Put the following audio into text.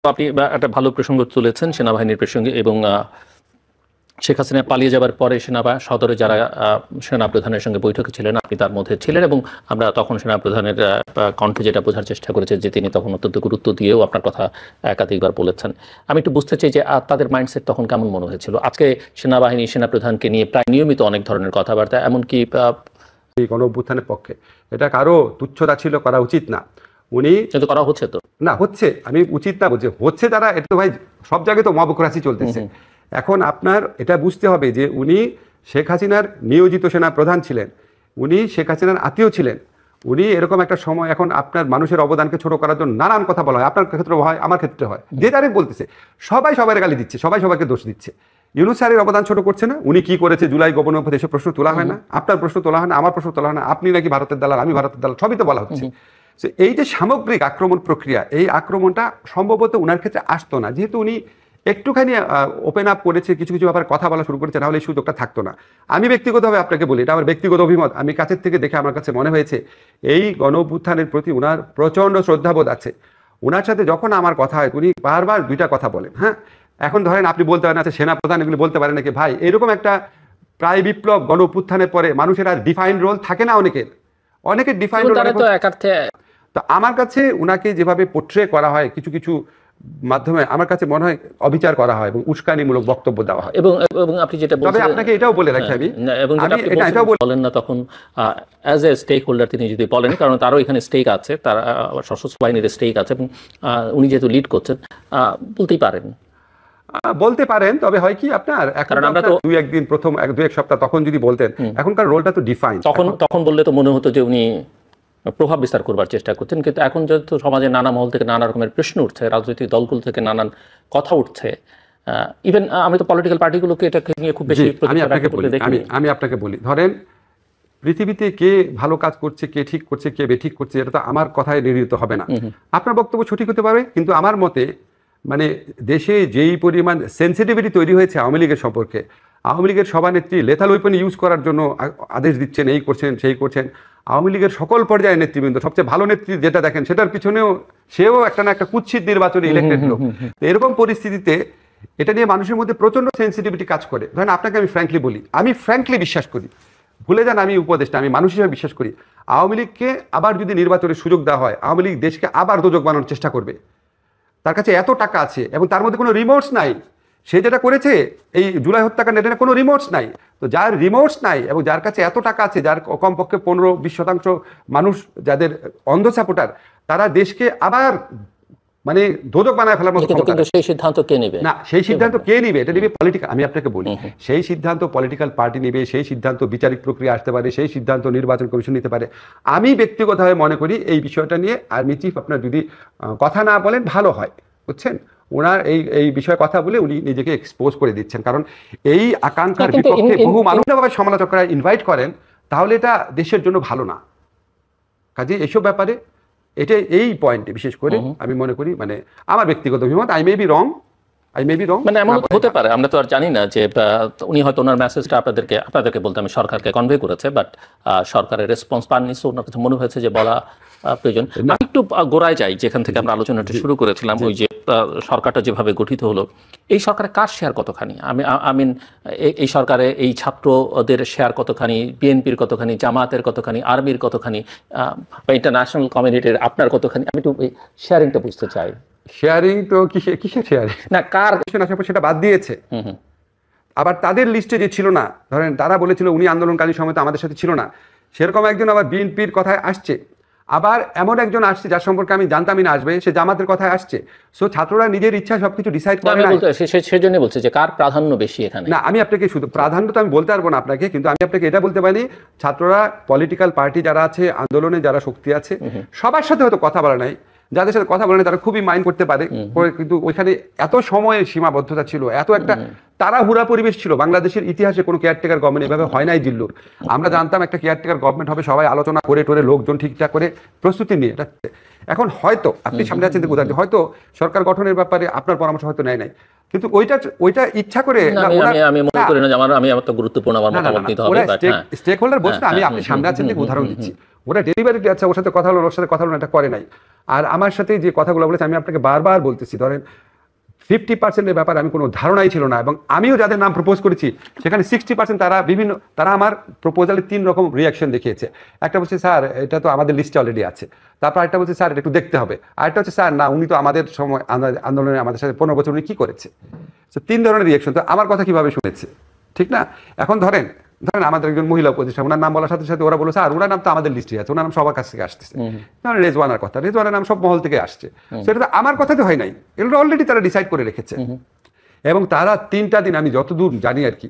আপনি একটা ভালো প্রসঙ্গ তুলেছেন সেনাবাহিনীর প্রসঙ্গে, এবং শেখ হাসিনা পালিয়ে যাবার পরে সদরে যারা সেনাপ্রধানের সঙ্গে বৈঠকে ছিলেন আপনি তার মধ্যে ছিলেন, এবং আমরা তখন সেনাপ্রধানের কণ্ঠে যেটা বোঝার চেষ্টা করেছি যে তিনি তখন অত্যন্ত গুরুত্ব দিয়েও আপনার কথা একাধিকবার বলেছেন। আমি একটু বুঝতে চাই যে তাদের মাইন্ডসেট তখন কেমন মনে হয়েছিল। আজকে সেনাবাহিনী সেনাপ্রধানকে নিয়ে প্রায় নিয়মিত অনেক ধরনের কথাবার্তা, এমনকি এই গণ অভ্যুত্থানের পক্ষে এটা কারো তুচ্ছতাচ্ছিল্য করা উচিত না। উনি কিন্তু করা হচ্ছে তো না, হচ্ছে, আমি উচিত না বলছি, হচ্ছে তারা, এটা তো ভাই সব জায়গায় তো মবক্রাসি চলতেছে। এখন আপনার এটা বুঝতে হবে যে উনি শেখ হাসিনার নিয়োজিত সেনা প্রধান ছিলেন, উনি শেখ হাসিনার আত্মীয় ছিলেন। উনি এরকম একটা সময়, এখন আপনার মানুষের অবদানকে ছোট করার জন্য নানান কথা বলা হয়, আপনার ক্ষেত্রে হয়, আমার ক্ষেত্রে হয়, যে যারে বলতেছে সবাই সবার গালি দিচ্ছে, সবাই সবাইকে দোষ দিচ্ছে। ইউনূস স্যারের অবদান ছোট করছে না, উনি কি করেছে জুলাই গণঅভ্যুত্থান, এসব প্রশ্ন তোলা হয় না, আপনার প্রশ্ন তোলা হয় না, আমার প্রশ্ন তোলা হয় না, আপনি নাকি ভারতের দালাল, আমি ভারতের দালাল, সবই তো বলা হচ্ছে। এই যে সামগ্রিক আক্রমণ প্রক্রিয়া, এই আক্রমণটা সম্ভবত উনার ক্ষেত্রে আসতো না, যেহেতু উনি একটুখানি ওপেন আপ করেছে, কিছু কিছু ব্যাপারে কথা বলা শুরু করেছে, নাহলে এই সুযোগটা থাকতো না। আমি ব্যক্তিগতভাবে আপনাকে বলি, এটা আমার ব্যক্তিগত অভিমত, আমি কাছের থেকে দেখে আমার কাছে মনে হয়েছে এই গণ অভ্যুত্থানের প্রতি উনার প্রচণ্ড শ্রদ্ধাবোধ আছে। উনার সাথে যখন আমার কথা হয় উনি বারবার দুইটা কথা বলেন। হ্যাঁ, এখন ধরেন আপনি বলতে পারেন আচ্ছা সেনাপ্রধান এগুলি বলতে পারেন নাকি? ভাই, এরকম একটা প্রায় বিপ্লব গণ অভ্যুত্থানের পরে মানুষের আর ডিফাইন্ড রোল থাকে না, অনেকের ডিফাইন্ড রোল। তো আমার কাছে উনাকে যেভাবে পোট্রে করা হয় কিছু কিছু মাধ্যমে, আমার কাছে মনে হয় অবিচার করা হয় এবং উস্কানিমূলক বক্তব্য দেওয়া হয়। এবং আপনি যেটা বলছেন, তবে আপনাকে এটাও বলে রাখি আমি, এবং এটাও বলেন না তখন অ্যাজ এ স্টেক হোল্ডার তিনি যদি বলেন, কারণ তারও এখানে স্টেক আছে, তার সশস্ত্র বাহিনীর স্টেক আছে, এবং উনি যেহেতু লিড করছেন বলতেই পারেন, বলতে পারেন। তবে হয় কি আপনার এখন আমরা তো দুই একদিন, প্রথম দুই এক সপ্তাহ তখন যদি বলতেন, এখনকার রোলটা তো ডিফাইন, তখন বললে তো মনে হতো যে উনি প্রভাব বিস্তার করবার চেষ্টা করছেন। কিন্তু এখন যেহেতু সমাজে নানা মহল থেকে নানা রকমের প্রশ্ন উঠছে, রাজনৈতিক দলগুলো থেকে নানান কথা উঠছে, ইভেন আমি তো পলিটিক্যাল পার্টিগুলোকে এটাকে নিয়ে খুব বেশি আমি আপনাকে বলি, ধরেন পৃথিবীতে কে ভালো কাজ করছে, কে ঠিক করছে, কে বেঠিক করছে, এটা তো আমার কথায় নির্ণীত হবে না। আপনার বক্তব্য সঠিক হতে পারে, কিন্তু আমার মতে মানে দেশে যেই পরিমাণ সেন্সিটিভিটি তৈরি হয়েছে আওয়ামী লীগের সম্পর্কে, আওয়ামী লীগের সভানেত্রী লেথাল ওয়েপন ইউজ করার জন্য আদেশ দিচ্ছেন, এই করছেন সেই করছেন। আওয়ামী লীগের সকল পর্যায়ের নেতৃবৃন্দ, সবচেয়ে ভালো নেত্রী যেটা দেখেন সেটার পিছনেও সেও একটা না একটা কুৎসিত নির্বাচনে ইলেক্টেড লোক। এরকম পরিস্থিতিতে এটা নিয়ে মানুষের মধ্যে প্রচণ্ড সেন্সিটিভিটি কাজ করে। ধরেন আপনাকে আমি ফ্র্যাঙ্কলি বলি, আমি ফ্র্যাঙ্কলি বিশ্বাস করি, ভুলে যান আমি উপদেষ্টা, আমি মানুষ হিসেবে বিশ্বাস করি আওয়ামী লীগকে আবার যদি নির্বাচনের সুযোগ দেওয়া হয়, আওয়ামী লীগ দেশকে আবার দোজক বানানোর চেষ্টা করবে। তার কাছে এত টাকা আছে এবং তার মধ্যে কোনো রিমোর্স নাই। সে যেটা করেছে এই জুলাই হত্যাকাণ্ড, এটা কোনো রিমোর্স নাই। তো যার রিমোর্স নাই এবং যার কাছে এত টাকা আছে, যার কমপক্ষে 15-20% মানুষ যাদের অন্ধ সাপোর্টার, তারা দেশকে আবার মানে দোজক বানায় ফেলার মতো ক্ষমতা। কিন্তু সেই সিদ্ধান্ত কে নেবে? না, সেই সিদ্ধান্ত কে নেবে? এটা নেবে পলিটিক্যাল, আমি আপনাকে বলি, সেই সিদ্ধান্ত পলিটিক্যাল পার্টি নেবে, সেই সিদ্ধান্ত বিচারিক প্রক্রিয়া আসতে পারে, সেই সিদ্ধান্ত নির্বাচন কমিশন নিতে পারে। আমি ব্যক্তিগতভাবে মনে করি এই বিষয়টা নিয়ে আর্মি চিফ আপনার যদি কথা না বলেন ভালো হয়, বুঝছেন? ওনার এই বিষয়ে কথা বলে উনি নিজেকে এক্সপোজ করে দিচ্ছেন, কারণ এই আকাঙ্ক্ষার বিপক্ষে বহু মানুষভাবে সমালোচকরা ইনভাইট করেন, তাহলে এটা দেশের জন্য ভালো না। কাজে এইসব ব্যাপারে এটা এই পয়েন্টে বিশেষ করে আমি মনে করি, মানে আমার ব্যক্তিগত অভিমত, আই মে বি রং, মানে এমন হতে পারে, আমরা তো আর জানি না যে উনি হয়তো ওনার মেসেজটা আপনাদেরকে বলতে আমি সরকারকে কনভে করেছে, বাট সরকারের রেসপন্স পাননি, সো ওনার কাছে মনে হয়েছে যে বলা প্রয়োজন। আমি একটু গোড়ায় যাই, যেখান থেকে আমরা আলোচনাটা শুরু করেছিলাম, ওই যে সরকারটা যেভাবে গঠিত হলো, এই সরকারে কার শেয়ার কতখানি? আমিন এই সরকারে এই ছাত্রদের শেয়ার কতখানি, বিএনপির কতখানি, জামায়াতের কতখানি, আর্মির কতখানি, বা ইন্টারন্যাশনাল কমিউনিটির আপনার কতখানি? আমি একটু শেয়ারিংটা বুঝতে চাই। শেয়ারিং তো কিসের শেয়ারিং? না, কার সেটা বাদ দিয়েছে। আবার তাদের লিস্টে যে ছিল না, ধরেন তারা বলেছিল উনি আন্দোলনকালীন সময় তো আমাদের সাথে ছিল না, সেরকম একজন আবার বিএনপির কথায় আসছে, আবার এমন একজন আসছে যার সম্পর্কে আমি জানতামই না আসবে, সে জামাতের কথায় আসছে। সো ছাত্ররা নিজের ইচ্ছা সবকিছু ডিসাইড করে না। সেজন্য বলছে যে কার প্রাধান্য বেশি এখানে। না, আমি আপনাকে শুধু প্রাধান্য তো আমি বলতে পারবো না আপনাকে, কিন্তু আমি আপনাকে এটা বলতে পারি, ছাত্ররা পলিটিক্যাল পার্টি যারা আছে, আন্দোলনে যারা শক্তি আছে, সবার সাথে হয়তো কথা বলা নাই, যাদের সাথে কথা বলে তারা খুবই মাইন্ড করতে পারে, কিন্তু ওইখানে এত সময়ের সীমাবদ্ধতা ছিল, এত একটা তাড়াহুড়া পরিবেশ ছিল। বাংলাদেশের ইতিহাসে কোনো কেয়ারটেকার গভর্নমেন্ট এভাবে হয় নাই জিল্লুর। আমরা জানতাম একটা কেয়ারটেকার গভর্নমেন্ট হবে, সবাই আলোচনা করে টোরে লোকজন ঠিকঠাক করে প্রস্তুতি নিয়ে। এখন হয়তো আপনি সামনে আছেন, হয়তো সরকার গঠনের ব্যাপারে আপনার পরামর্শ হয়তো নেয় নাই, কিন্তু ওইটা ইচ্ছা করে আমি মনে করি না যে আমি এত গুরুত্বপূর্ণ আমার মতামত নিতে হবে, বাট স্টেক হোল্ডার বলছি না, আমি আপনি সামনে আছেন দেখে উদাহরণ দিচ্ছি। ওরা ডেলিভারি আছে, ওর সাথে কথা হলো, ওর সাথে কথা হলো, এটা করে নাই। আর আমার সাথে যে কথাগুলো বলেছে আমি আপনাকে বারবার বলতেছি, ধরেন 50% ব্যাপারে আমি কোনো ধারণাই ছিল না, এবং আমিও যাদের নাম প্রপোজ করেছি সেখানে 60% তারা আমার প্রপোজালে 3 রকম রিয়াকশন দেখিয়েছে। একটা বলছে স্যার এটা তো আমাদের লিস্টে অলরেডি আছে, তারপর একটা বলছে স্যার এটা একটু দেখতে হবে, আরেকটা হচ্ছে স্যার না উনি তো আমাদের সময় আন্দোলনে আমাদের সাথে 15 বছর উনি কি করেছে। 3 ধরনের রিয়াকশন। তো আমার কথা কিভাবে শুনেছে, ঠিক না? এখন ধরেন আমাদের একজন মহিলা উপদেষ্টা, ওনার নাম বলার সাথে সাথে ওরা বলেছে আর ওনার নাম তো আমাদের লিস্টে আছে, ওনার নাম সবার কাছ থেকে আসতেছে। রেজওয়ানার কথা, রেজওয়ানের নাম সব মহল থেকে আসছে, সেটা তো আমার কথা তো হয় নাই, এগুলো অলরেডি তারা ডিসাইড করে রেখেছে। এবং তারা 3টা দিন আমি যতদূর জানি আর কি,